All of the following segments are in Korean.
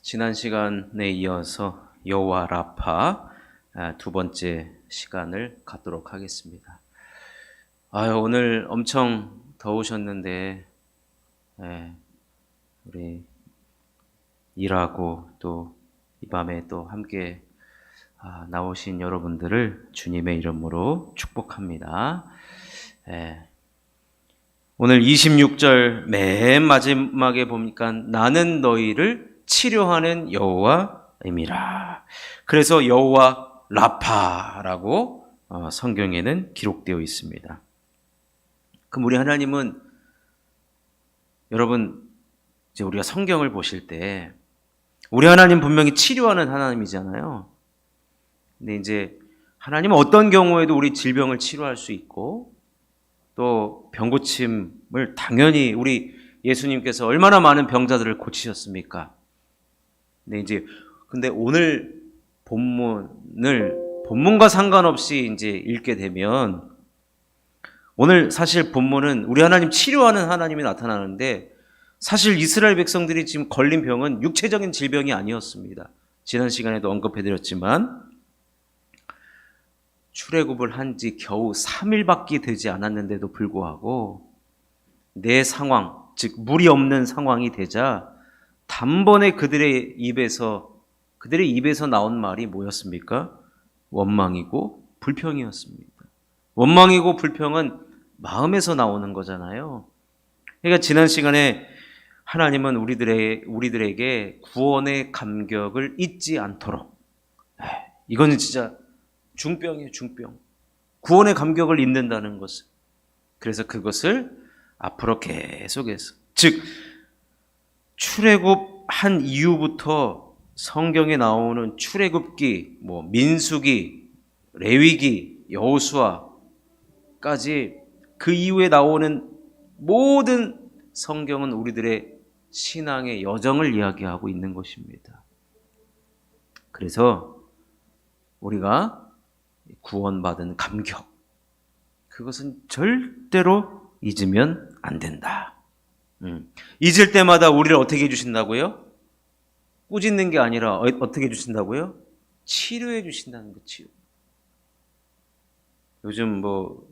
지난 시간에 이어서 여호와 라파 두 번째 시간을 갖도록 하겠습니다. 오늘 엄청 더우셨는데 우리 일하고 또 이 밤에 또 함께 나오신 여러분들을 주님의 이름으로 축복합니다. 오늘 26절 맨 마지막에 보니까 나는 너희를 치료하는 여호와임이라. 그래서 여호와 라파라고 성경에는 기록되어 있습니다. 그럼 우리 하나님은, 여러분 이제 우리가 성경을 보실 때 우리 하나님 분명히 치료하는 하나님이잖아요. 근데 이제 하나님은 어떤 경우에도 우리 질병을 치료할 수 있고 또 병고침을 당연히 우리 예수님께서 얼마나 많은 병자들을 고치셨습니까? 근데 오늘 본문과 상관없이 이제 읽게 되면, 오늘 사실 본문은 우리 하나님 치료하는 하나님이 나타나는데, 사실 이스라엘 백성들이 지금 걸린 병은 육체적인 질병이 아니었습니다. 지난 시간에도 언급해드렸지만 출애굽을 한 지 겨우 3일밖에 되지 않았는데도 불구하고 내 상황, 즉 물이 없는 상황이 되자 단번에 그들의 입에서 나온 말이 뭐였습니까? 원망이고 불평이었습니다. 원망이고 불평은 마음에서 나오는 거잖아요. 그러니까 지난 시간에 하나님은 우리들에게 구원의 감격을 잊지 않도록, 이거는 진짜 중병이에요, 중병. 구원의 감격을 잊는다는 것은. 그래서 그것을 앞으로 계속해서, 즉 출애굽한 이후부터 성경에 나오는 출애굽기, 민수기, 레위기, 여호수아까지 그 이후에 나오는 모든 성경은 우리들의 신앙의 여정을 이야기하고 있는 것입니다. 그래서 우리가 구원받은 감격, 그것은 절대로 잊으면 안 된다. 잊을 때마다 우리를 어떻게 해주신다고요? 꾸짖는 게 아니라 어떻게 해주신다고요? 치료해 주신다는 거, 치료. 요즘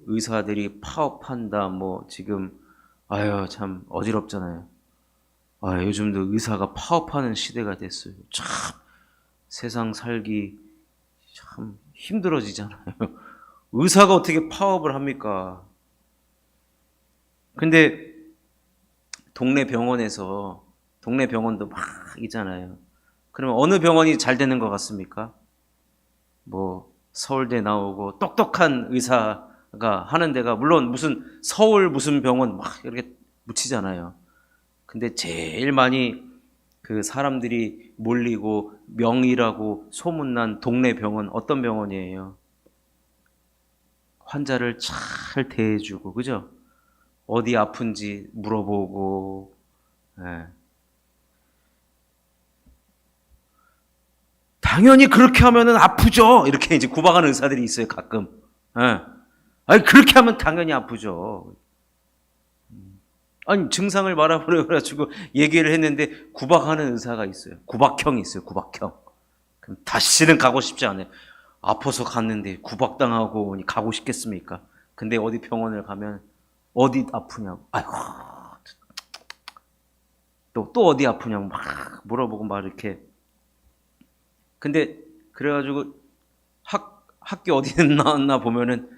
의사들이 파업한다, 지금 참 어지럽잖아요. 요즘도 의사가 파업하는 시대가 됐어요. 참 세상 살기 참 힘들어지잖아요. 의사가 어떻게 파업을 합니까? 근데 동네 병원도 막 있잖아요. 그러면 어느 병원이 잘 되는 것 같습니까? 서울대 나오고 똑똑한 의사가 하는 데가, 물론 무슨 서울 무슨 병원 막 이렇게 묻히잖아요. 근데 제일 많이 그 사람들이 몰리고 명의라고 소문난 동네 병원, 어떤 병원이에요? 환자를 잘 대해주고, 그죠? 어디 아픈지 물어보고, 당연히 그렇게 하면은 아프죠. 이렇게 이제 구박하는 의사들이 있어요, 가끔. 그렇게 하면 당연히 아프죠. 증상을 말해버려가지고 얘기를 했는데 구박하는 의사가 있어요. 구박형이 있어요, 구박형. 그럼 다시는 가고 싶지 않아요. 아파서 갔는데 구박당하고 오니 가고 싶겠습니까? 근데 어디 병원을 가면 어디 아프냐고, 또 어디 아프냐고 막 물어보고 막 이렇게. 근데 그래가지고 학교 어디 나왔나 보면은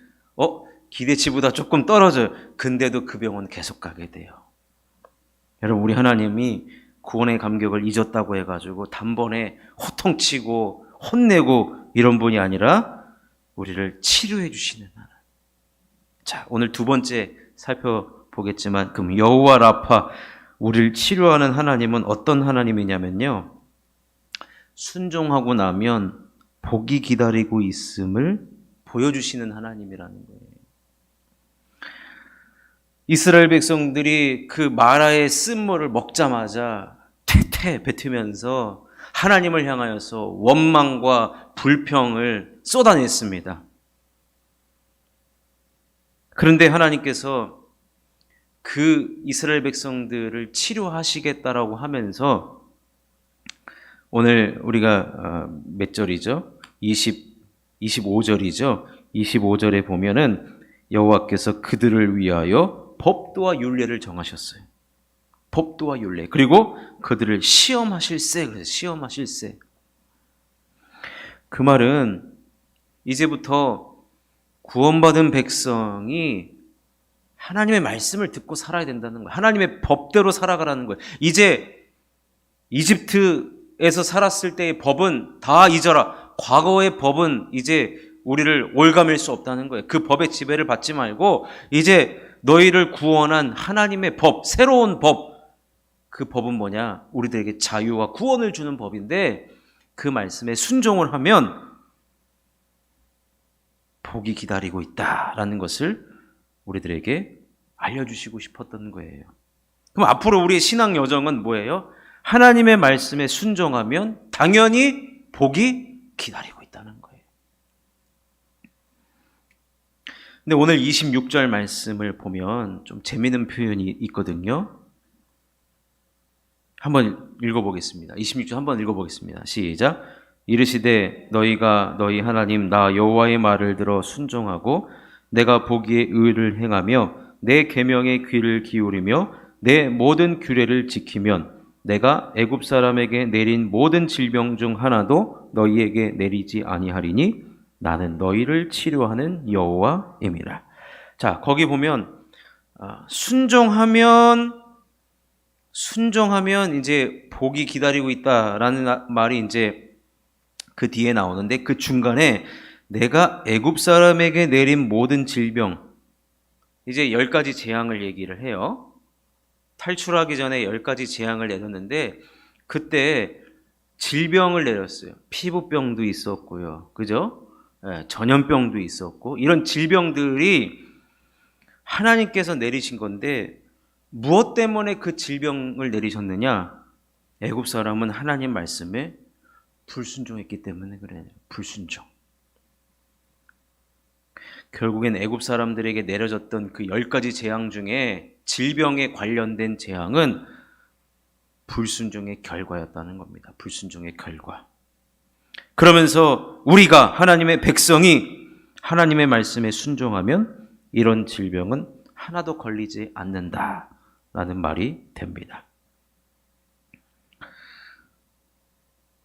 기대치보다 조금 떨어져요. 근데도 그 병원 계속 가게 돼요. 여러분, 우리 하나님이 구원의 감격을 잊었다고 해가지고 단번에 호통치고 혼내고 이런 분이 아니라 우리를 치료해 주시는 하나님. 자, 오늘 두 번째 살펴보겠지만, 그럼 여호와 라파, 우리를 치료하는 하나님은 어떤 하나님이냐면요, 순종하고 나면 복이 기다리고 있음을 보여주시는 하나님이라는 거예요. 이스라엘 백성들이 그 마라의 쓴물을 먹자마자 퇴퇴 뱉으면서 하나님을 향하여서 원망과 불평을 쏟아냈습니다. 그런데 하나님께서 그 이스라엘 백성들을 치료하시겠다라고 하면서 오늘 우리가 몇 절이죠? 25절이죠. 25절에 보면은 여호와께서 그들을 위하여 법도와 율례를 정하셨어요. 법도와 율례. 그리고 그들을 시험하실세. 그래서 시험하실세. 그 말은 이제부터 구원받은 백성이 하나님의 말씀을 듣고 살아야 된다는 거예요. 하나님의 법대로 살아가라는 거예요. 이제 이집트에서 살았을 때의 법은 다 잊어라. 과거의 법은 이제 우리를 올가맬 수 없다는 거예요. 그 법의 지배를 받지 말고 이제 너희를 구원한 하나님의 법, 새로운 법, 그 법은 뭐냐? 우리들에게 자유와 구원을 주는 법인데 그 말씀에 순종을 하면 복이 기다리고 있다라는 것을 우리들에게 알려주시고 싶었던 거예요. 그럼 앞으로 우리의 신앙 여정은 뭐예요? 하나님의 말씀에 순종하면 당연히 복이 기다리고 있다는 거예요. 근데 오늘 26절 말씀을 보면 좀 재미있는 표현이 있거든요. 한번 읽어보겠습니다. 26절 한번 읽어보겠습니다. 시작. 이르시되 너희가 너희 하나님 나 여호와의 말을 들어 순종하고 내가 보기에 의를 행하며 내 계명에 귀를 기울이며 내 모든 규례를 지키면 내가 애굽 사람에게 내린 모든 질병 중 하나도 너희에게 내리지 아니하리니 나는 너희를 치료하는 여호와임이라. 자, 거기 보면 순종하면 이제 복이 기다리고 있다라는 말이 이제 그 뒤에 나오는데 그 중간에 내가 애굽 사람에게 내린 모든 질병, 이제 10가지 재앙을 얘기를 해요. 탈출하기 전에 10가지 재앙을 내렸는데 그때 질병을 내렸어요. 피부병도 있었고요. 그죠? 전염병도 있었고 이런 질병들이 하나님께서 내리신 건데 무엇 때문에 그 질병을 내리셨느냐? 애굽 사람은 하나님 말씀에 불순종했기 때문에 그래요. 불순종. 결국엔 애굽 사람들에게 내려졌던 그 10가지 재앙 중에 질병에 관련된 재앙은 불순종의 결과였다는 겁니다. 불순종의 결과. 그러면서 우리가 하나님의 백성이 하나님의 말씀에 순종하면 이런 질병은 하나도 걸리지 않는다라는 말이 됩니다.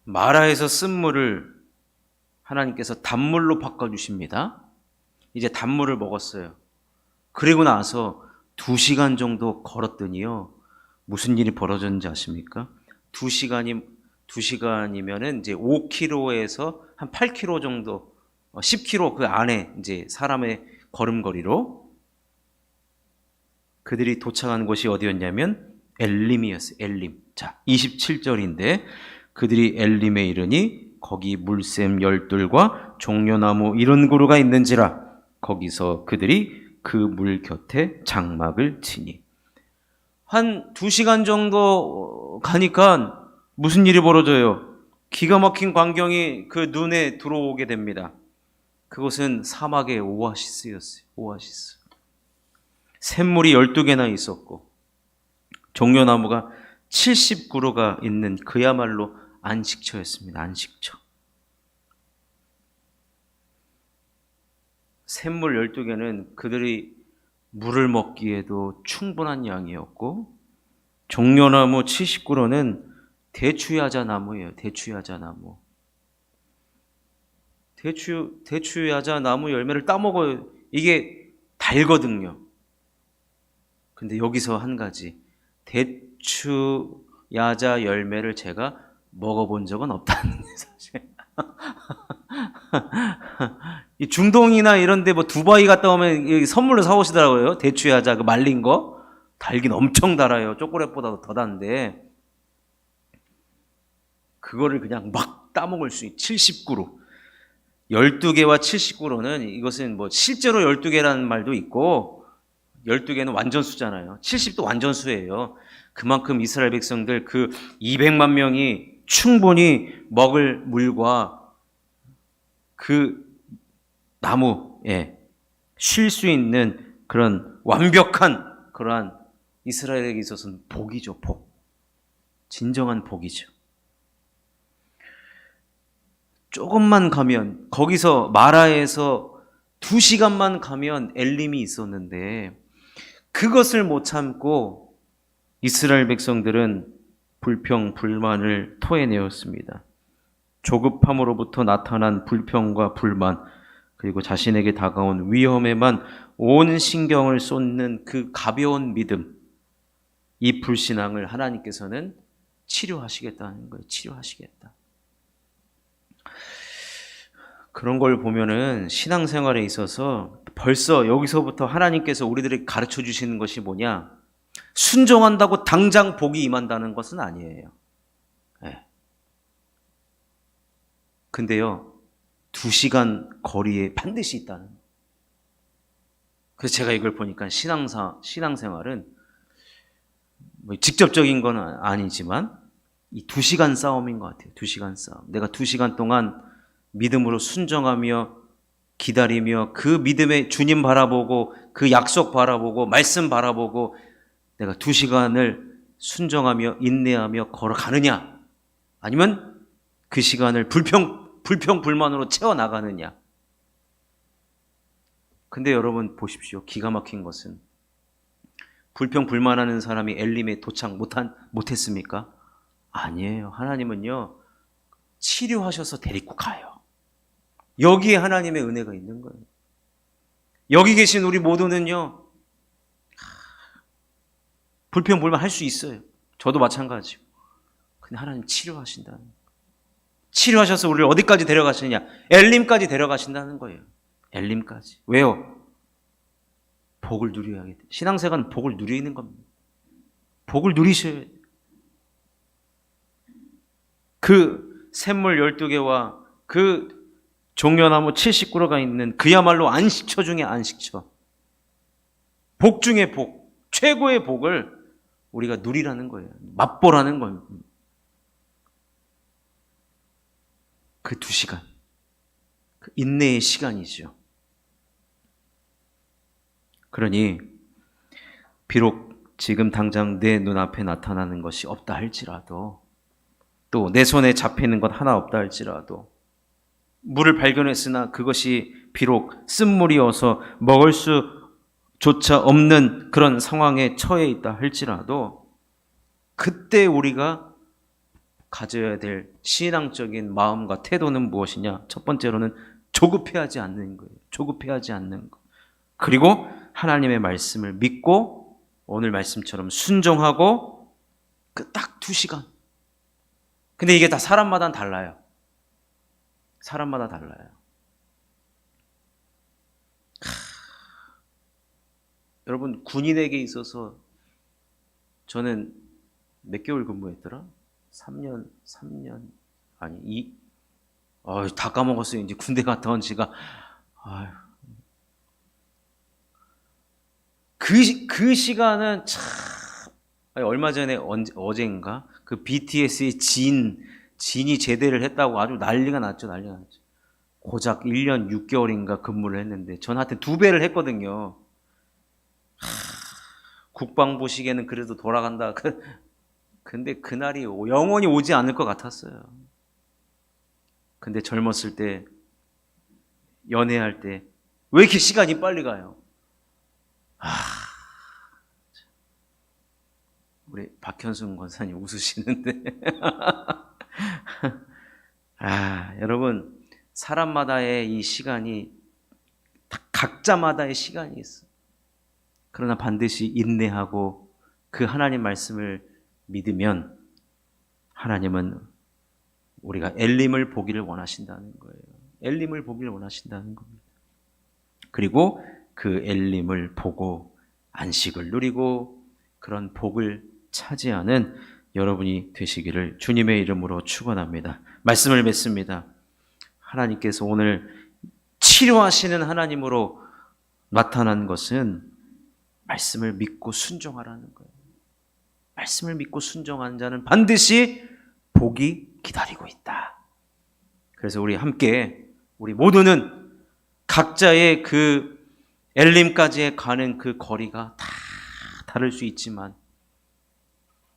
마라에서 쓴 물을 하나님께서 단물로 바꿔주십니다. 이제 단물을 먹었어요. 그리고 나서 2시간 정도 걸었더니요. 무슨 일이 벌어졌는지 아십니까? 2시간이면은 이제 5km에서 한 8km 정도, 10km 그 안에 이제 사람의 걸음걸이로 그들이 도착한 곳이 어디였냐면 엘림이었어요. 엘림. 자, 27절인데 그들이 엘림에 이르니 거기 물샘 열둘과 종려나무 이런 그루가 있는지라 거기서 그들이 그 물 곁에 장막을 치니. 한 2시간 정도 가니까 무슨 일이 벌어져요? 기가 막힌 광경이 그 눈에 들어오게 됩니다. 그것은 사막의 오아시스였어요. 오아시스. 샘물이 12개나 있었고 종려나무가 70그루가 있는 그야말로 안식처였습니다. 안식처. 샘물 12개는 그들이 물을 먹기에도 충분한 양이었고 종려나무 70그루는 대추야자 나무예요. 대추야자 나무. 대추야자 나무 열매를 따먹어요. 이게 달거든요. 근데 여기서 한 가지. 대추야자 열매를 제가 먹어본 적은 없다는 게 사실. 이 중동이나 이런데 뭐 두바이 갔다 오면 선물로 사오시더라고요. 대추야자 그 말린 거 달긴 엄청 달아요. 초콜릿보다도 더 단데 그거를 그냥 막 따먹을 수 있는 70그루 12개와 70그루는 이것은 뭐 실제로 12개라는 말도 있고 12개는 완전수잖아요. 70도 완전수예요. 그만큼 이스라엘 백성들 그 200만 명이 충분히 먹을 물과 그 나무에 쉴 수 있는 그런 완벽한 그러한 이스라엘에게 있어서는 복이죠. 복. 진정한 복이죠. 조금만 가면, 거기서 마라에서 2시간만 가면 엘림이 있었는데 그것을 못 참고 이스라엘 백성들은 불평, 불만을 토해내었습니다. 조급함으로부터 나타난 불평과 불만, 그리고 자신에게 다가온 위험에만 온 신경을 쏟는 그 가벼운 믿음, 이 불신앙을 하나님께서는 치료하시겠다는 거예요. 치료하시겠다. 그런 걸 보면은 신앙생활에 있어서 벌써 여기서부터 하나님께서 우리들에게 가르쳐 주시는 것이 뭐냐? 순종한다고 당장 복이 임한다는 것은 아니에요. 네. 근데요, 2시간 거리에 반드시 있다는. 그래서 제가 이걸 보니까 신앙생활은 뭐 직접적인 건 아니지만 이 2시간 싸움인 것 같아요. 2시간 싸움. 내가 2시간 동안 믿음으로 순종하며 기다리며 그 믿음의 주님 바라보고 그 약속 바라보고 말씀 바라보고 내가 2시간을 순종하며 인내하며 걸어가느냐, 아니면 그 시간을 불평불만으로 채워나가느냐. 근데 여러분 보십시오. 기가 막힌 것은 불평불만하는 사람이 엘림에 도착 못했습니까? 아니에요. 하나님은요, 치료하셔서 데리고 가요. 여기에 하나님의 은혜가 있는 거예요. 여기 계신 우리 모두는요, 불평불만 할 수 있어요. 저도 마찬가지고. 근데 하나님 치료하신다는 거예요. 치료하셔서 우리를 어디까지 데려가시느냐? 엘림까지 데려가신다는 거예요. 엘림까지. 왜요? 복을 누려야 돼. 신앙생활은 복을 누리는 겁니다. 복을 누리셔야 돼요. 그 샘물 12개와 그 종려나무 70그루가 있는 그야말로 안식처 중에 안식처. 복 중에 복. 최고의 복을 우리가 누리라는 거예요. 맛보라는 거예요. 그 2시간. 그 인내의 시간이죠. 그러니 비록 지금 당장 내 눈앞에 나타나는 것이 없다 할지라도, 또 내 손에 잡히는 것 하나 없다 할지라도, 물을 발견했으나 그것이 비록 쓴물이어서 먹을 수조차 없는 그런 상황에 처해 있다 할지라도, 그때 우리가 가져야 될 신앙적인 마음과 태도는 무엇이냐? 첫 번째로는 조급해하지 않는 거예요. 조급해하지 않는 것. 그리고 하나님의 말씀을 믿고 오늘 말씀처럼 순종하고 그 딱 2시간. 근데 이게 다 사람마다 달라요. 사람마다 달라요. 여러분, 군인에게 있어서 저는 몇 개월 근무했더라? 3년, 아니, 다 까먹었어요. 이제 군대 갔다 온 지가. 그 시간은 참, 얼마 전에 어젠가 그 BTS의 진이 제대를 했다고 아주 난리가 났죠. 고작 1년 6개월인가 근무를 했는데 전 하여튼 2배를 했거든요. 국방부식에는 그래도 돌아간다. 근데 그날이 영원히 오지 않을 것 같았어요. 근데 젊었을 때, 연애할 때 왜 이렇게 시간이 빨리 가요? 우리 박현순 권사님 웃으시는데 여러분, 사람마다의 이 시간이 각자마다의 시간이 있어요. 그러나 반드시 인내하고 그 하나님 말씀을 믿으면 하나님은 우리가 엘림을 보기를 원하신다는 거예요. 엘림을 보기를 원하신다는 겁니다. 그리고 그 엘림을 보고 안식을 누리고 그런 복을 차지하는 여러분이 되시기를 주님의 이름으로 축원합니다. 말씀을 맺습니다. 하나님께서 오늘 치료하시는 하나님으로 나타난 것은 말씀을 믿고 순종하라는 거예요. 말씀을 믿고 순종하는 자는 반드시 복이 기다리고 있다. 그래서 우리 함께, 우리 모두는 각자의 그 엘림까지 가는 그 거리가 다 다를 수 있지만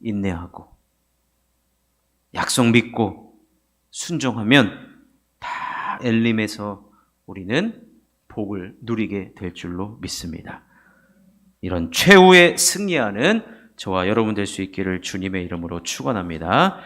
인내하고 약속 믿고 순종하면 다 엘림에서 우리는 복을 누리게 될 줄로 믿습니다. 이런 최후의 승리하는 저와 여러분 될 수 있기를 주님의 이름으로 축원합니다.